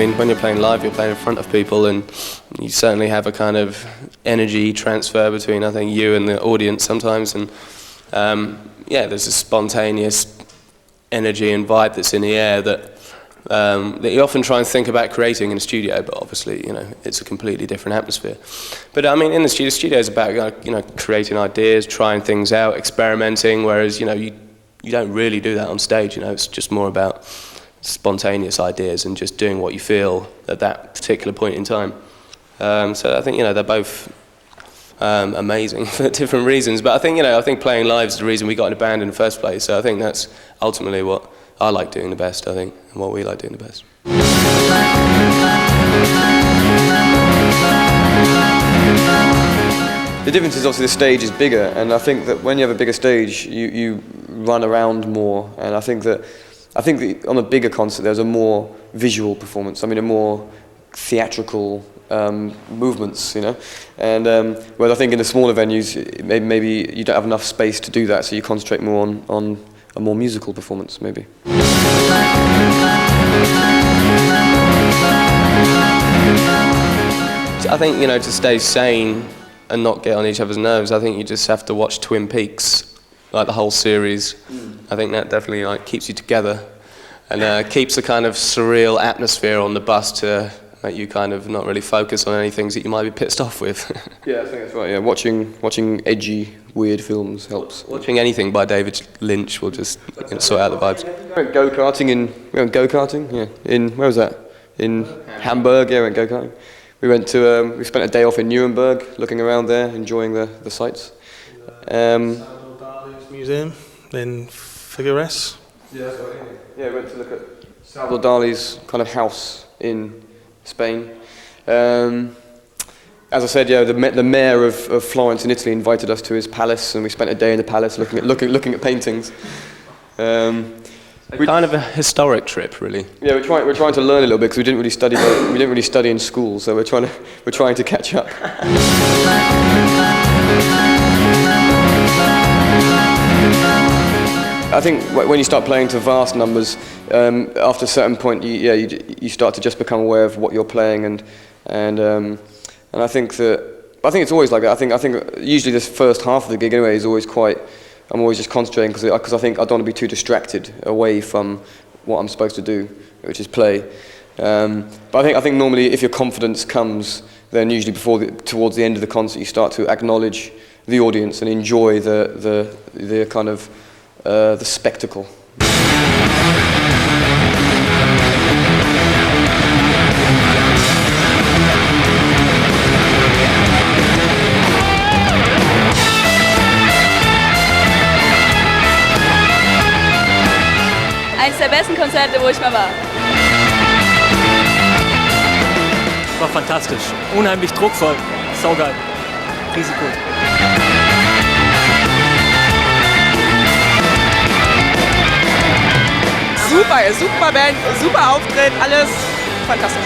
mean, when you're playing live, you're playing in front of people, and you certainly have a kind of energy transfer between, I think, you and the audience sometimes, and yeah, there's a spontaneous energy and vibe that's in the air that you often try and think about creating in a studio, but obviously, you know, it's a completely different atmosphere. But I mean, in the studio is about, you know, creating ideas, trying things out, experimenting, whereas, you know, you don't really do that on stage, you know, it's just more about spontaneous ideas and just doing what you feel at that particular point in time. So I think, you know, they're both amazing for different reasons, but I think, you know, I think playing live is the reason we got in a band in the first place, so I think that's ultimately what I like doing the best, I think, and what we like doing the best. The difference is obviously the stage is bigger, and I think that when you have a bigger stage, you run around more, and I think that on a bigger concert there's a more visual performance. I mean, a more theatrical movements, you know, and whereas I think in the smaller venues maybe you don't have enough space to do that, so you concentrate more on a more musical performance, maybe. I think, you know, to stay sane and not get on each other's nerves, I think you just have to watch Twin Peaks, like the whole series. I think that definitely like keeps you together and keeps a kind of surreal atmosphere on the bus to make you kind of not really focus on any things that you might be pissed off with. Yeah, I think that's right. Yeah, watching edgy, weird films helps. Watching anything by David Lynch will just, you know, sort out the vibes. We went go-karting. Yeah, where was that? In Hamburg. Yeah, we went go-karting. We went to we spent a day off in Nuremberg, looking around there, enjoying the sights. Salvador Dali's museum in Figueres. Yeah, we went to look at Salvador Dali's kind of house in Spain. As I said, yeah, the mayor of Florence in Italy invited us to his palace, and we spent a day in the palace looking at paintings. Kind of a historic trip, really. Yeah, we're trying to learn a little bit because we didn't really study in school, so we're trying to catch up. I think when you start playing to vast numbers, after a certain point, you start to just become aware of what you're playing, and I think it's always like that. I think usually this first half of the gig anyway is always I'm always just concentrating because I think I don't want to be too distracted away from what I'm supposed to do, which is play. But I think normally if your confidence comes, then usually towards the end of the concert you start to acknowledge the audience and enjoy the kind of the spectacle. Eines der besten Konzerte, wo ich mal war. War fantastisch, unheimlich druckvoll, saugeil, riesig gut. Super Band, super Auftritt, alles fantastisch.